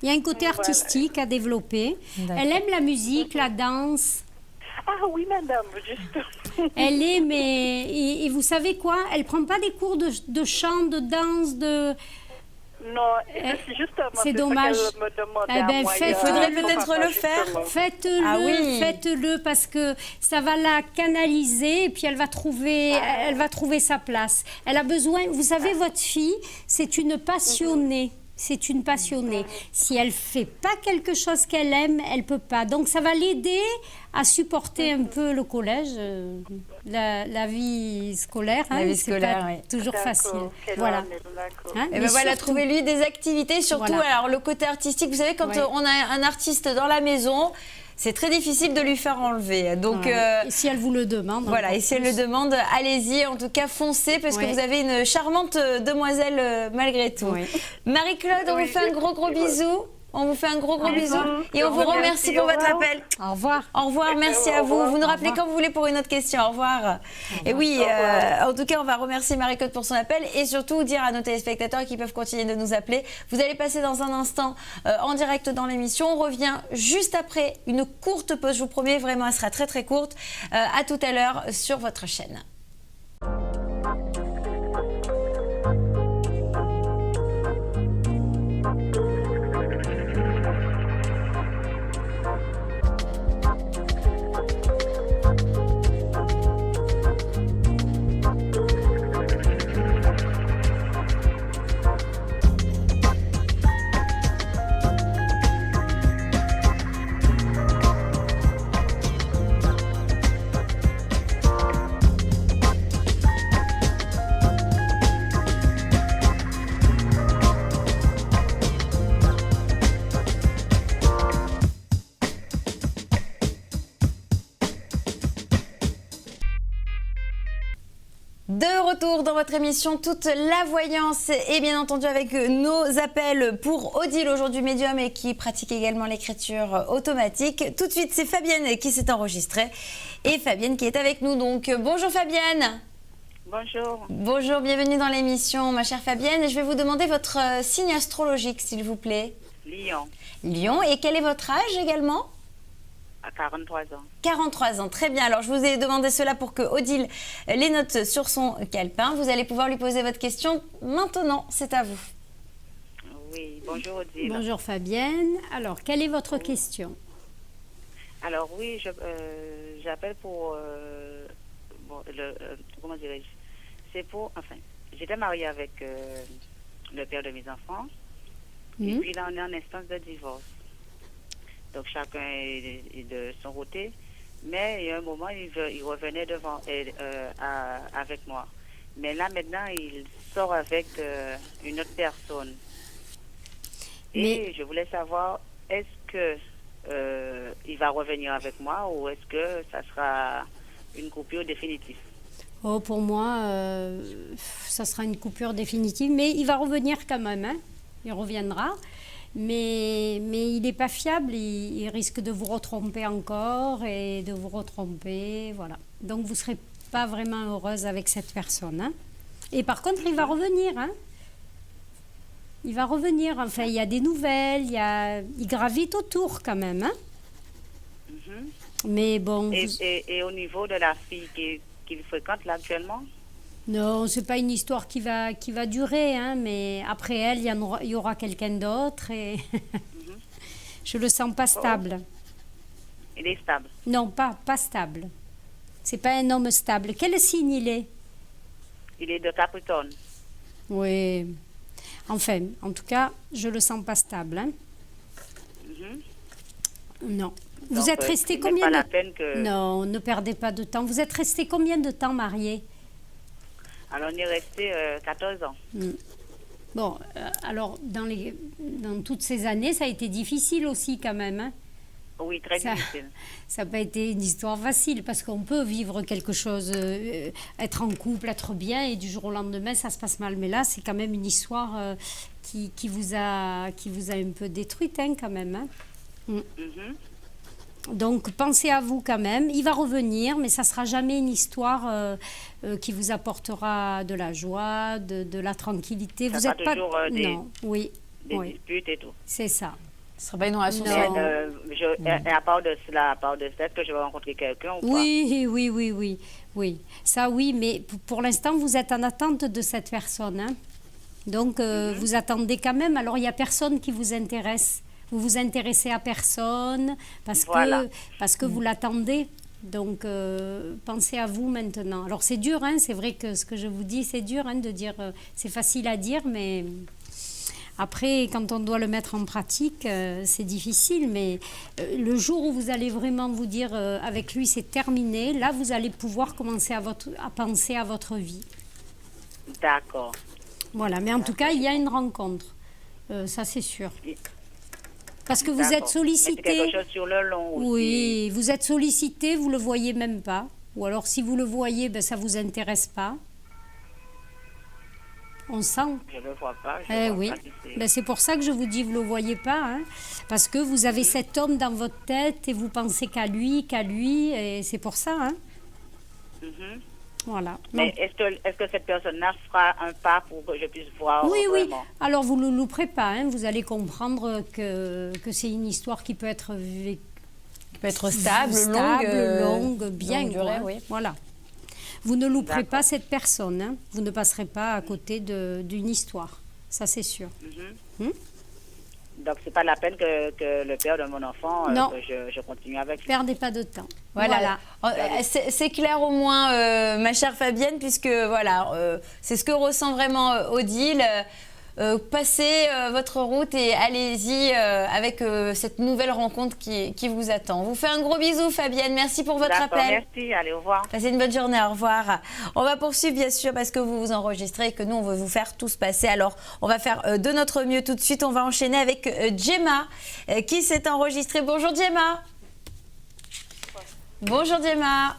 Il y a un côté artistique à développer. Elle aime la musique, la danse. Ah oui, madame, juste. Elle est, mais... Et vous savez quoi? Elle ne prend pas des cours de chant, de danse, de... Non, c'est justement c'est dommage. ça qu'elle me demandait Eh ben, à moi. faites- faudrait peut-être le faire. Faites-le, Ah oui. faites-le parce que ça va la canaliser et puis elle va trouver sa place. Elle a besoin, vous savez, votre fille, c'est une passionnée. C'est une passionnée. Si elle fait pas quelque chose qu'elle aime, elle peut pas. Donc ça va l'aider à supporter un peu le collège, la vie scolaire. La vie c'est scolaire, pas oui. toujours facile. Voilà. Hein, Et mais ben voilà, surtout- trouvez-lui des activités, surtout Voilà. alors le côté artistique. Vous savez, quand Ouais. on a un artiste dans la maison, c'est très difficile de lui faire enlever. Donc Ouais. Et si elle vous le demande. voilà, encore et si elle plus. le demande, allez-y, en tout cas foncez, parce que Ouais. vous avez une charmante demoiselle malgré tout. Ouais. Marie-Claude, on vous fait un gros bisou. On vous fait un gros bisou. Et on vous Merci, remercie pour au votre revoir. appel. Au revoir. Au revoir, merci à vous. Vous nous rappelez quand vous voulez pour une autre question. Au revoir. Et oui, en tout cas, on va remercier Marie-Claude pour son appel et surtout dire à nos téléspectateurs qui peuvent continuer de nous appeler. Vous allez passer dans un instant en direct dans l'émission. On revient juste après une courte pause. Je vous promets, vraiment, elle sera très courte. À tout à l'heure sur votre chaîne. De retour dans votre émission Toute la voyance et bien entendu avec nos appels pour Odile aujourd'hui médium et qui pratique également l'écriture automatique. Tout de suite c'est Fabienne qui s'est enregistrée et Fabienne qui est avec nous. Donc bonjour Fabienne. Bonjour. Bonjour, bienvenue dans l'émission ma chère Fabienne. Et je vais vous demander votre signe astrologique s'il vous plaît. Lion, Lion, et quel est votre âge également? à 43 ans. 43 ans, très bien. Alors, je vous ai demandé cela pour que Odile les note sur son calepin. Vous allez pouvoir lui poser votre question maintenant. C'est à vous. Oui, bonjour Odile. Bonjour Fabienne. Alors, quelle est votre question? Alors oui, j'appelle pour... comment dirais-je? C'est pour... Enfin, j'étais mariée avec le père de mes enfants. Et puis là, on est en instance de divorce. Donc chacun est de son côté. Mais il y a un moment, il revenait devant avec moi. Mais là, maintenant, il sort avec une autre personne. Et je voulais savoir, est-ce que il va revenir avec moi ou est-ce que ça sera une coupure définitive? Oh, pour moi, ça sera une coupure définitive. Mais il va revenir quand même. Hein. Il reviendra. Mais il n'est pas fiable, il risque de vous retromper encore et de vous retromper, voilà. Donc vous ne serez pas vraiment heureuse avec cette personne. Hein. Et par contre, il va revenir. Hein. Il va revenir, enfin, il y a des nouvelles, il gravite autour quand même. Hein. Mais bon... Et au niveau de la fille qu'il fréquente là actuellement? Non, c'est pas une histoire qui va durer, hein, mais après elle, il y aura quelqu'un d'autre et je le sens pas stable. Il est stable? Non, pas stable. C'est pas un homme stable. Quel signe il est? Il est de Capricorne. Oui. Enfin, en tout cas, je le sens pas stable. Hein. Non. Vous Donc, êtes resté c'est combien pas de la peine que... Non, ne perdez pas de temps. Vous êtes resté combien de temps mariés? Alors, on est resté 14 ans. Bon, alors, dans toutes ces années, ça a été difficile aussi quand même. Hein. Oui, très difficile. Ça n'a pas été une histoire facile parce qu'on peut vivre quelque chose, être en couple, être bien et du jour au lendemain, ça se passe mal. Mais là, c'est quand même une histoire qui vous a un peu détruite hein, quand même. Hein. Donc, pensez à vous quand même. Il va revenir, mais ça ne sera jamais une histoire qui vous apportera de la joie, de la tranquillité. Ça vous sera êtes pas... toujours Non, oui. des disputes et tout. C'est ça. Ce ne sera pas une relation. Non. Et à part de cela, est-ce que je vais rencontrer quelqu'un ou pas? Oui. Ça, oui, mais pour l'instant, vous êtes en attente de cette personne. Hein. Donc, vous attendez quand même. Alors, il n'y a personne qui vous intéresse. Vous vous intéressez à personne parce que vous l'attendez. Donc, pensez à vous maintenant. Alors, c'est dur, hein, c'est vrai que ce que je vous dis, c'est dur de dire, c'est facile à dire, mais après, quand on doit le mettre en pratique, c'est difficile. Mais le jour où vous allez vraiment vous dire, avec lui, c'est terminé, là, vous allez pouvoir commencer à penser à votre vie. D'accord. Voilà, mais en tout cas, il y a une rencontre. Ça, c'est sûr. Parce que vous êtes sollicité. Mais c'est quelque chose sur le long aussi. Oui, vous êtes sollicité, vous ne le voyez même pas. Ou alors, si vous le voyez, ben, ça ne vous intéresse pas. On sent. Je ne le vois pas. Oui, ben, c'est pour ça que je vous dis, vous ne le voyez pas. Hein, parce que vous avez cet homme dans votre tête et vous pensez qu'à lui, et c'est pour ça. Hein. Voilà. Mais est-ce que cette personne-là fera un pas pour que je puisse voir Oui, vraiment? oui. Alors, vous ne le louperez pas. Hein. Vous allez comprendre que c'est une histoire qui peut être stable, longue, bien. longue durée, quoi. oui. Voilà. Vous ne louperez pas cette personne. Hein. Vous ne passerez pas à côté d'une histoire. Ça, c'est sûr. Donc, ce n'est pas la peine que le père de mon enfant, que je continue avec lui. Perdez pas de temps. Voilà. C'est clair au moins, ma chère Fabienne, puisque voilà, c'est ce que ressent vraiment Odile. Passez votre route et allez-y avec cette nouvelle rencontre qui vous attend. On vous fait un gros bisou, Fabienne. Merci pour votre appel. Merci, allez, au revoir. Passez une bonne journée, au revoir. On va poursuivre, bien sûr, parce que vous vous enregistrez et que nous, on veut vous faire tous passer. Alors, on va faire de notre mieux tout de suite. On va enchaîner avec Gemma, qui s'est enregistrée. Bonjour, Gemma. Bonjour, Gemma.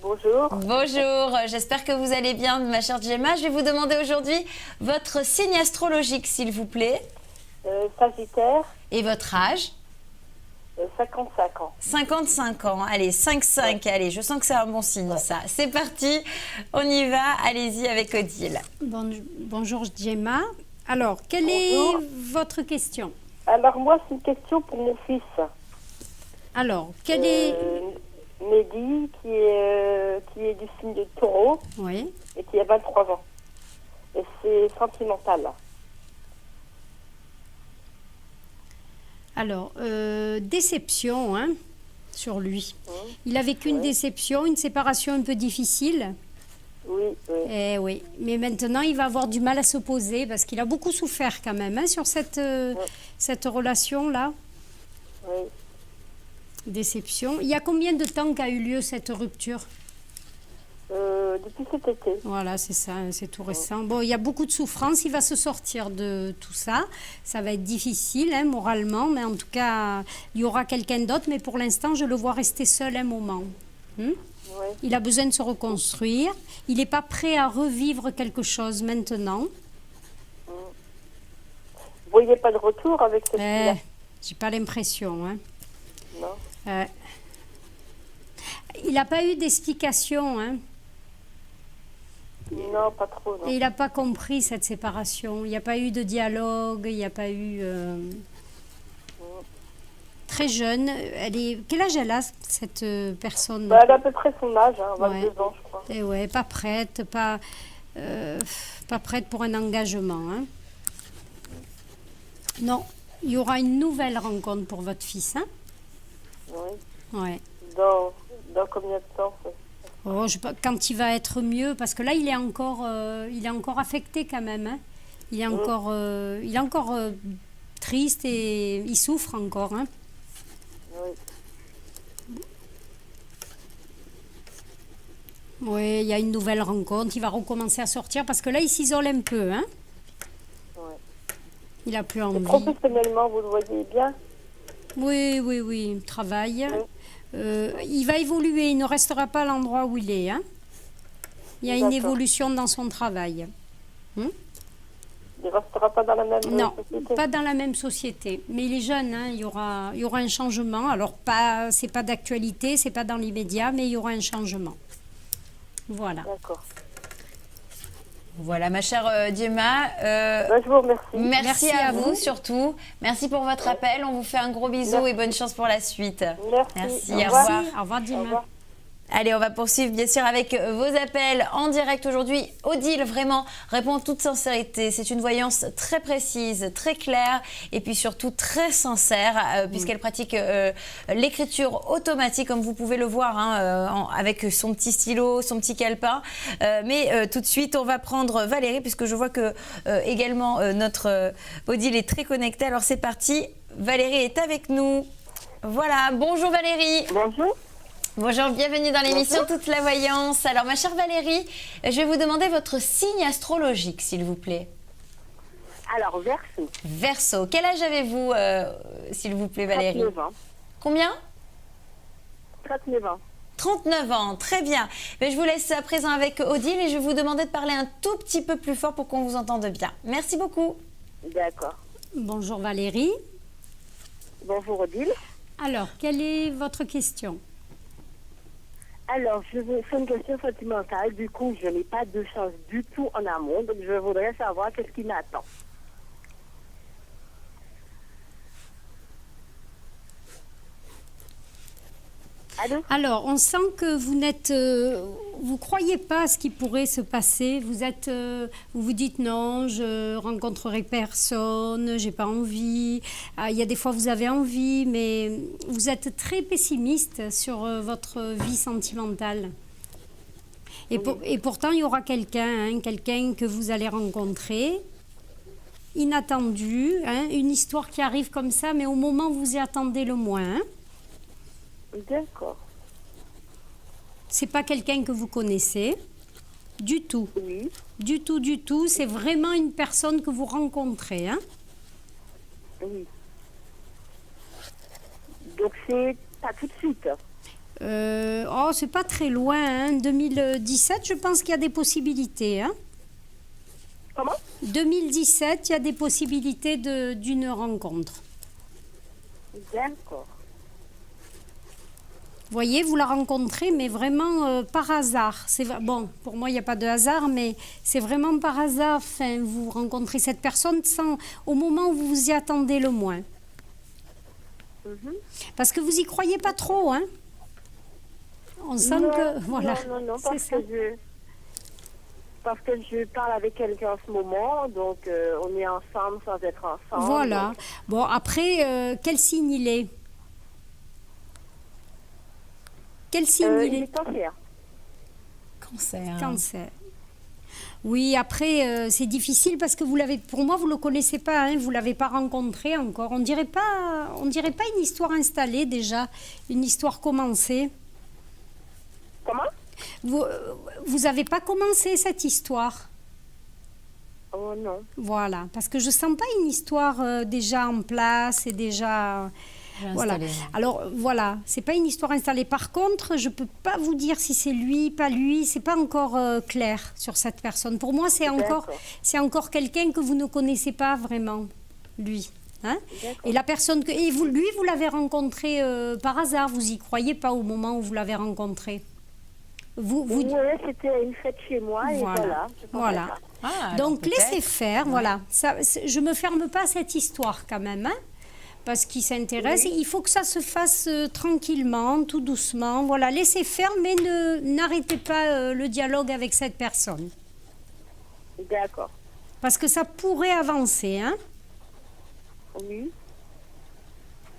Bonjour. Bonjour, j'espère que vous allez bien, ma chère Gemma. Je vais vous demander aujourd'hui votre signe astrologique, s'il vous plaît. Sagittaire. Et votre âge? 55 ans. 55 ans. Allez, 5-5. Allez, je sens que c'est un bon signe, ça. C'est parti, on y va. Allez-y avec Odile. Bonjour, Gemma. Alors, quelle est votre question? Alors, moi, c'est une question pour mon fils. Alors, quelle est... Mehdi, qui est du signe de Taureau, Oui. et qui a 23 ans. Et c'est sentimental. Alors, déception sur lui. Il a vécu une déception, une séparation un peu difficile. Oui, oui. Eh oui, mais maintenant il va avoir du mal à s'opposer parce qu'il a beaucoup souffert quand même sur cette relation-là. Oui. Déception. Il y a combien de temps qu'a eu lieu cette rupture? Depuis cet été. Voilà, c'est ça, c'est tout récent. Bon, il y a beaucoup de souffrance, il va se sortir de tout ça. Ça va être difficile moralement, mais en tout cas, il y aura quelqu'un d'autre. Mais pour l'instant, je le vois rester seul un moment. Oui. Il a besoin de se reconstruire. Il n'est pas prêt à revivre quelque chose maintenant. Vous voyez pas de retour avec cette fille-là? J'ai pas l'impression. Non. Il n'a pas eu d'explication. Non, pas trop. Non. Et il n'a pas compris cette séparation. Il n'y a pas eu de dialogue. Il n'y a pas eu... Très jeune. Quel âge elle a, cette personne? Elle a à peu près son âge, 22 ans, je crois. Et pas prête, pas prête pour un engagement. Non, il y aura une nouvelle rencontre pour votre fils. Oui. Ouais. Dans combien de temps quand il va être mieux, parce que là, il est encore affecté quand même. Il est encore triste et il souffre encore. Oui, il y a une nouvelle rencontre. Il va recommencer à sortir parce que là, il s'isole un peu. Il n'a plus envie. Et professionnellement, vous le voyez bien? Oui, il travaille. Il va évoluer, il ne restera pas à l'endroit où il est. Il y a une évolution dans son travail. Il ne restera pas dans la même société? Non, pas dans la même société. Mais il est jeune, il y aura un changement. Alors, c'est pas d'actualité, c'est pas dans l'immédiat, mais il y aura un changement. Voilà. D'accord. Voilà, ma chère Gemma. Je vous remercie. Merci à vous surtout. Merci pour votre appel. On vous fait un gros bisou et bonne chance pour la suite. Merci. Au revoir. Au revoir, Gemma. Allez, on va poursuivre bien sûr avec vos appels en direct aujourd'hui. Odile, vraiment, répond en toute sincérité. C'est une voyance très précise, très claire et puis surtout très sincère puisqu'elle pratique l'écriture automatique comme vous pouvez le voir avec son petit stylo, son petit calepin. Mais tout de suite, on va prendre Valérie puisque je vois que également notre Odile est très connectée. Alors c'est parti, Valérie est avec nous. Voilà, bonjour Valérie. Bonjour. Bonjour, bienvenue dans l'émission Toute la Voyance. Alors ma chère Valérie, je vais vous demander votre signe astrologique s'il vous plaît. Alors, Verseau. Verseau, quel âge avez-vous s'il vous plaît Valérie? 39 ans. Combien? 39 ans. 39 ans, très bien. Mais je vous laisse à présent avec Odile et je vais vous demander de parler un tout petit peu plus fort pour qu'on vous entende bien. Merci beaucoup. D'accord. Bonjour Valérie. Bonjour, Odile. Alors, quelle est votre question? Alors, c'est une question sentimentale. Du coup, je n'ai pas de chance du tout en amour. Donc, je voudrais savoir qu'est-ce qui m'attend. Allô? Alors, on sent que vous croyez pas à ce qui pourrait se passer. Vous vous dites non, je rencontrerai personne, j'ai pas envie. Il y a des fois vous avez envie, mais vous êtes très pessimiste sur votre vie sentimentale. Et pourtant, il y aura quelqu'un que vous allez rencontrer, inattendu, une histoire qui arrive comme ça, mais au moment où vous y attendez le moins. D'accord. C'est pas quelqu'un que vous connaissez du tout. Oui. Du tout. C'est vraiment une personne que vous rencontrez. Oui. Donc, c'est pas tout de suite. C'est pas très loin. 2017, je pense qu'il y a des possibilités. Comment? 2017, il y a des possibilités d'une rencontre. D'accord. Vous voyez, vous la rencontrez, mais vraiment par hasard. Bon, pour moi, il n'y a pas de hasard, mais c'est vraiment par hasard. Enfin, vous rencontrez cette personne au moment où vous vous y attendez le moins. Parce que vous y croyez pas trop, On sent que... Voilà. Non, c'est ça. Parce que je parle avec quelqu'un en ce moment, donc on est ensemble sans être ensemble. Voilà. Donc... Bon, après, quel signe il est? Quel signe il est? Cancer. Cancer. Oui, après, c'est difficile parce que pour moi, vous ne le connaissez pas, vous ne l'avez pas rencontré encore. On dirait pas une histoire installée déjà, une histoire commencée. Comment? Vous n'avez pas commencé cette histoire. Oh non. Voilà, parce que je ne sens pas une histoire déjà en place et déjà... Voilà. Alors voilà, c'est pas une histoire installée. Par contre, je peux pas vous dire si c'est lui, pas lui. C'est pas encore clair sur cette personne. Pour moi, c'est encore quelqu'un que vous ne connaissez pas vraiment, lui. Et la personne lui, vous l'avez rencontré par hasard. Vous y croyez pas au moment où vous l'avez rencontré. Oui, c'était une fête chez moi et voilà. Donc laissez faire. Voilà. Ça, je me ferme pas à cette histoire quand même. Parce qu'il s'intéresse. Il faut que ça se fasse tranquillement, tout doucement. Voilà, laissez faire, mais n'arrêtez pas le dialogue avec cette personne. D'accord. Parce que ça pourrait avancer, Oui.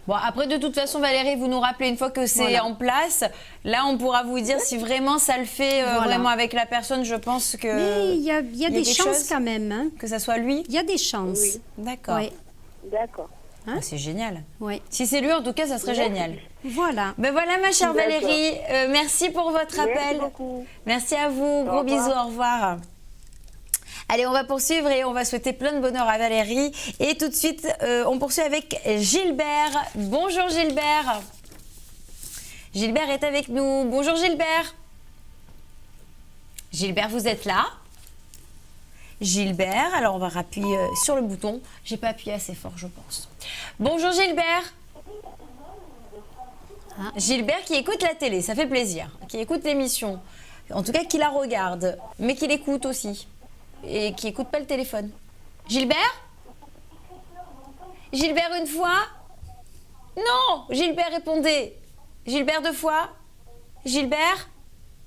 Bon, après, de toute façon, Valérie, vous nous rappelez une fois que c'est en place. Là, on pourra vous dire si vraiment ça le fait vraiment avec la personne. Je pense que... Mais il y a des chances quand même. Que ça soit lui? Il y a des chances. Oui. D'accord. Oui. D'accord. C'est génial. Oui. Si c'est lui, en tout cas, ça serait génial. Voilà. Ben voilà, ma chère Valérie. Merci pour votre appel. Merci beaucoup. Merci à vous. Gros bisous. Au revoir. Allez, on va poursuivre et on va souhaiter plein de bonheur à Valérie. Et tout de suite, on poursuit avec Gilbert. Bonjour Gilbert. Gilbert est avec nous. Bonjour Gilbert. Gilbert, vous êtes là? Gilbert, alors on va appuyer sur le bouton. J'ai pas appuyé assez fort, je pense. Bonjour Gilbert. Gilbert qui écoute la télé, ça fait plaisir. Qui écoute l'émission. En tout cas, qui la regarde, mais qui l'écoute aussi. Et qui écoute pas le téléphone. Gilbert? Gilbert une fois? Non! Gilbert répondez. Gilbert deux fois? Gilbert?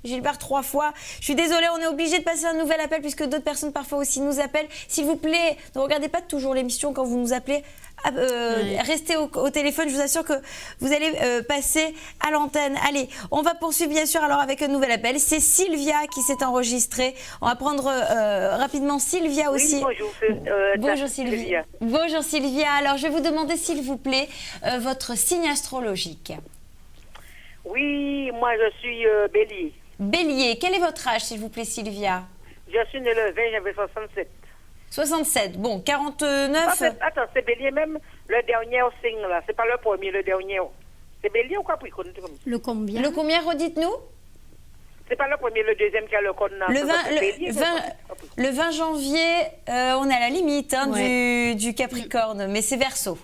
Gilbert 3 fois. Je suis désolée, on est obligé de passer un nouvel appel puisque d'autres personnes parfois aussi nous appellent. S'il vous plaît, ne regardez pas toujours l'émission quand vous nous appelez. Restez au téléphone, je vous assure que vous allez passer à l'antenne. Allez, on va poursuivre bien sûr alors avec un nouvel appel. C'est Sylvia qui s'est enregistrée. On va prendre rapidement Sylvia aussi. Oui, bonjour. Bonjour Sylvia. Bonjour Sylvia. Alors je vais vous demander s'il vous plaît votre signe astrologique. Oui, moi je suis Bélier. Bélier, quel est votre âge s'il vous plaît Sylvia? Je suis né le 20, j'avais 67. 67, bon, 49. Attends, c'est Bélier même, le dernier signe là. C'est pas le premier, le dernier. C'est Bélier ou Capricorne? Le combien? Le combien, redites-nous? C'est pas le premier, le deuxième qui a le code. Le 20 janvier, on est à la limite hein, du Capricorne, mais c'est Verseau.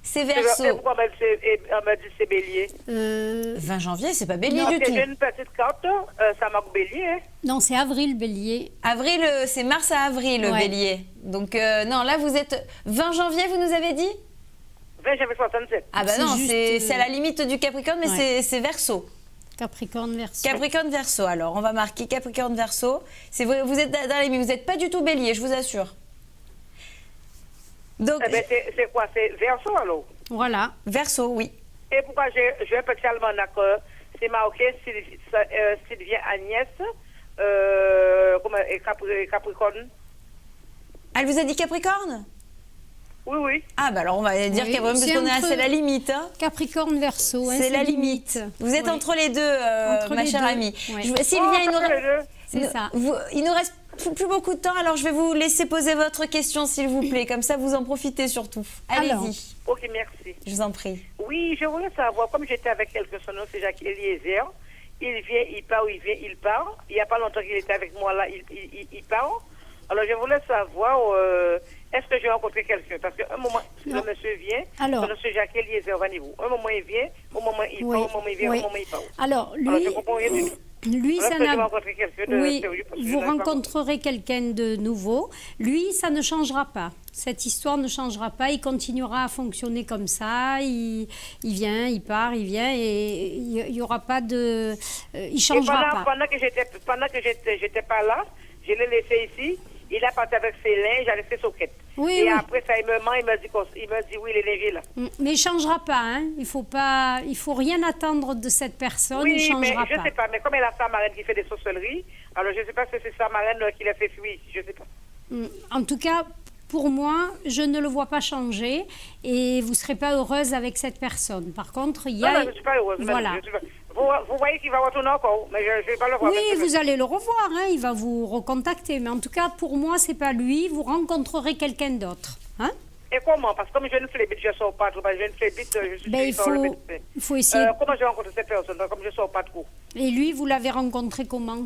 C'est Verseau. Pourquoi on m'a dit c'est Bélier? 20 janvier, c'est pas Bélier non, du tout. J'ai une petite carte, ça marque Bélier. Hein. Non, c'est avril, Bélier. Avril, c'est mars à avril, Bélier. Donc, non, là, vous êtes 20 janvier, vous nous avez dit? 20, j'avais 67. Ah bah non, c'est à la limite du Capricorne, mais c'est Verseau. Capricorne, Verseau. Capricorne, Verseau. Alors, on va marquer Capricorne, Verseau. Vous êtes dans les vous n'êtes pas du tout Bélier, je vous assure. Donc, eh ben, c'est quoi? C'est Verseau alors? Voilà. Verseau, oui. Et pourquoi j'ai un petit almanach? C'est marqué Sylvia Agnès, Capricorne. Elle vous a dit Capricorne? Oui, oui. Ah, bah alors on va dire Capricorne, parce qu'on est assez la limite. Hein. Capricorne, Verseau. Hein, c'est la limite. Vous êtes entre les deux, ma chère amie. Sylvia, il nous reste plus beaucoup de temps, alors je vais vous laisser poser votre question, s'il vous plaît. Comme ça, vous en profitez surtout. Allez-y. Ok, merci. Je vous en prie. Oui, je voulais savoir, comme j'étais avec quelqu'un, son nom c'est Jacques Eliezer, il vient, il part, il vient, il part. Il n'y a pas longtemps qu'il était avec moi là, il part. Alors je voulais savoir, est-ce que j'ai rencontré quelqu'un? Parce qu'à un moment, le monsieur vient, le monsieur Jacques Eliezer au niveau. Un moment il vient, au moment il part, au moment il vient, au moment il part. Alors lui, je comprends rien du tout. Lui, ça n'a... Oui, vous rencontrerez quelqu'un de nouveau. Lui, ça ne changera pas. Cette histoire ne changera pas. Il continuera à fonctionner comme ça. Il vient, il part, il vient et il n'y aura pas de... il ne changera pas. Pendant que j'étais pas là, je l'ai laissé ici. Il a parti avec ses linges, a laissé soquettes. Et après ça, il me dit oui, les linges là. Mais il ne changera pas, hein. Il faut rien attendre de cette personne, il ne changera pas. Je ne sais pas, mais comme elle a sa marraine qui fait des sorcelleries, alors je ne sais pas si c'est sa marraine qui l'a fait fuir, je ne sais pas. En tout cas, pour moi, je ne le vois pas changer et vous ne serez pas heureuse avec cette personne. Par contre, il y a... Non, je ne suis pas heureuse. Voilà. Vous voyez qu'il va retourner encore, mais je ne vais pas le voir. Oui, vous allez le revoir, hein, il va vous recontacter. Mais en tout cas, pour moi, ce n'est pas lui. Vous rencontrerez quelqu'un d'autre. Hein? Et comment? Parce que comme je ne fais je ne sors pas trop. Je ne fais vite, je suis il faut essayer. Comment je rencontre cette personne? Comme je ne sors pas trop. Et lui, vous l'avez rencontré comment?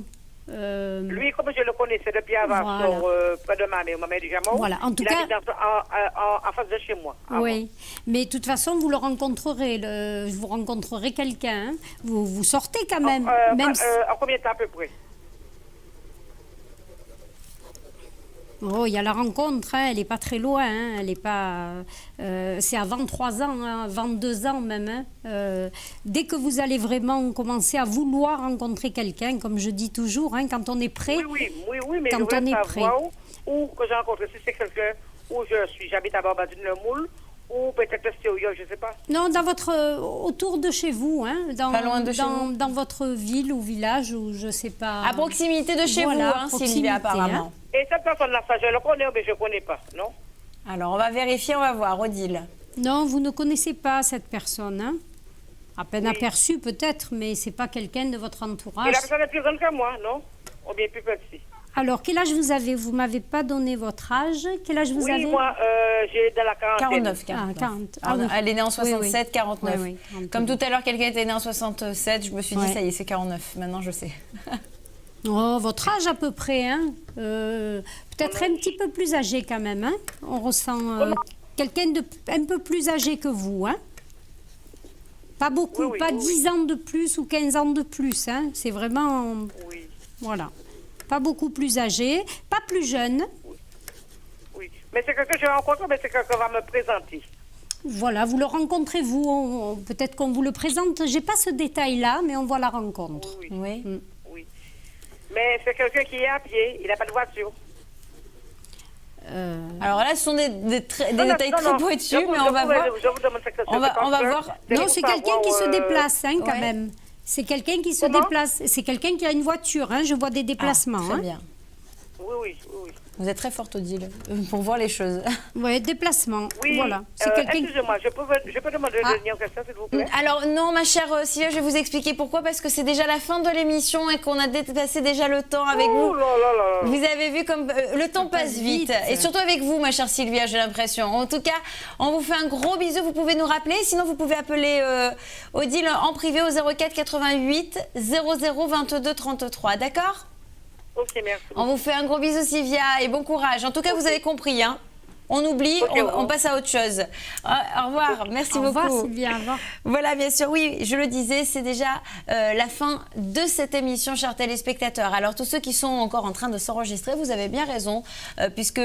Lui, comme je le connaissais depuis avant, près de ma mère du Jamon, voilà. En tout cas, en face de chez moi. Oui, mais de toute façon, vous le rencontrerez. Vous rencontrerez quelqu'un. Hein. Vous sortez quand même. En combien de temps à peu près? Oh, il y a la rencontre, hein, elle n'est pas très loin, hein, elle est pas. C'est avant 3 ans, hein, avant 2 ans même. Hein. Dès que vous allez vraiment commencer à vouloir rencontrer quelqu'un, comme je dis toujours, hein, quand on est prêt. Oui, mais quand on est prêt. Où que j'ai rencontré, si c'est quelqu'un où j'habite à Barbadine-le-Moule, ou peut-être Stério, je ne sais pas. Non, autour de chez vous, hein, pas loin de chez vous. Dans votre ville ou village, ou je ne sais pas. À proximité de chez vous, hein, Sylvia, apparemment. Hein. Et cette personne-là, ça, je le connais, mais je ne connais pas, non? Alors, on va vérifier, on va voir, Odile. Non, vous ne connaissez pas cette personne, hein? À peine aperçue peut-être, mais ce n'est pas quelqu'un de votre entourage. Et la personne est plus grande que moi, non? Ou bien plus petit? Alors, quel âge vous avez? Vous ne m'avez pas donné votre âge. Quel âge vous avez? Oui, moi, j'ai dans la quarantaine. 49. Ah, elle est née en 67, 49. Oui, Comme tout à l'heure, quelqu'un était né en 67, je me suis dit, ça y est, c'est 49. Maintenant, je sais. Oh, votre âge à peu près, hein. Peut-être un petit peu plus âgé quand même, hein. On ressent quelqu'un de un peu plus âgé que vous, hein. Pas beaucoup, pas 10 ans de plus ou 15 ans de plus, hein. C'est vraiment... Voilà. Pas beaucoup plus âgé, pas plus jeune. Oui. Mais c'est quelqu'un que je rencontre, mais c'est quelqu'un qui va me présenter. Voilà, vous le rencontrez vous, peut-être qu'on vous le présente. J'ai pas ce détail-là, mais on voit la rencontre. Oui. Oui. Oui. Mais c'est quelqu'un qui est à pied, il n'a pas de voiture. Alors là, ce sont des détails très pointus, mais on va voir. Je vous demande cette question. On va voir. Non, c'est quelqu'un qui se déplace, hein, quand même. C'est quelqu'un qui se déplace. C'est quelqu'un qui a une voiture, hein. Je vois des déplacements. Très hein. bien. Oui. Vous êtes très forte, Odile, pour voir les choses. Oui, déplacement. Oui. Voilà. C'est quelqu'un. Excusez-moi, je peux demander de venir question, s'il vous plaît? Alors non, ma chère Sylvia, je vais vous expliquer pourquoi. Parce que c'est déjà la fin de l'émission et qu'on a dépassé déjà le temps avec vous. Oh là là là. Vous avez vu comme le temps passe vite. Et surtout avec vous, ma chère Sylvia, j'ai l'impression. En tout cas, on vous fait un gros bisou. Vous pouvez nous rappeler. Sinon, vous pouvez appeler Odile en privé au 04 88 00 22 33. D'accord? Ok, merci. On vous fait un gros bisou, Sylvia, et bon courage. En tout cas, vous avez compris, hein. On oublie, on passe à autre chose. Au revoir, merci beaucoup. Au revoir, Sylvia, au revoir. Voilà, bien sûr, oui, je le disais, c'est déjà la fin de cette émission, chers téléspectateurs. Alors, tous ceux qui sont encore en train de s'enregistrer, vous avez bien raison, puisque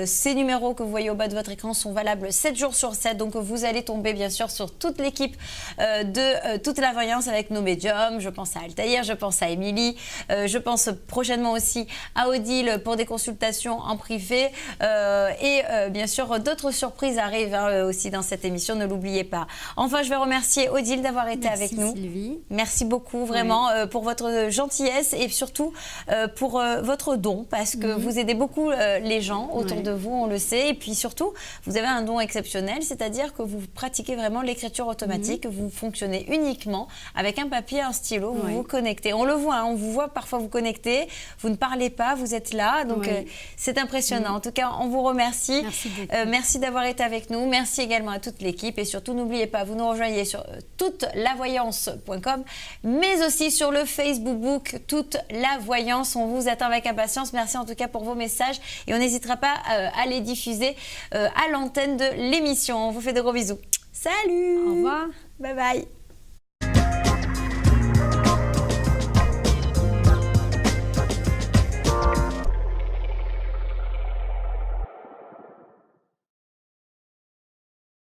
ces numéros que vous voyez au bas de votre écran sont valables 7 jours sur 7. Donc, vous allez tomber, bien sûr, sur toute l'équipe de toute la voyance avec nos médiums. Je pense à Altaïr, je pense à Émilie, je pense prochainement aussi à Odile pour des consultations en privé. Bien sûr, d'autres surprises arrivent aussi dans cette émission, ne l'oubliez pas. Enfin, je vais remercier Odile d'avoir été avec nous. Sylvie. Merci beaucoup, vraiment, pour votre gentillesse et surtout pour votre don, parce que vous aidez beaucoup les gens autour de vous, on le sait. Et puis surtout, vous avez un don exceptionnel, c'est-à-dire que vous pratiquez vraiment l'écriture automatique, vous fonctionnez uniquement avec un papier, un stylo, vous vous connectez. On le voit, hein, on vous voit parfois vous connecter, vous ne parlez pas, vous êtes là, donc c'est impressionnant. En tout cas, on vous remercie. Merci beaucoup. Merci d'avoir été avec nous. Merci également à toute l'équipe. Et surtout, n'oubliez pas, vous nous rejoignez sur toutelavoyance.com, mais aussi sur le Facebook Book Toute la Voyance. On vous attend avec impatience. Merci en tout cas pour vos messages. Et on n'hésitera pas à les diffuser à l'antenne de l'émission. On vous fait de gros bisous. Salut! Au revoir. Bye bye.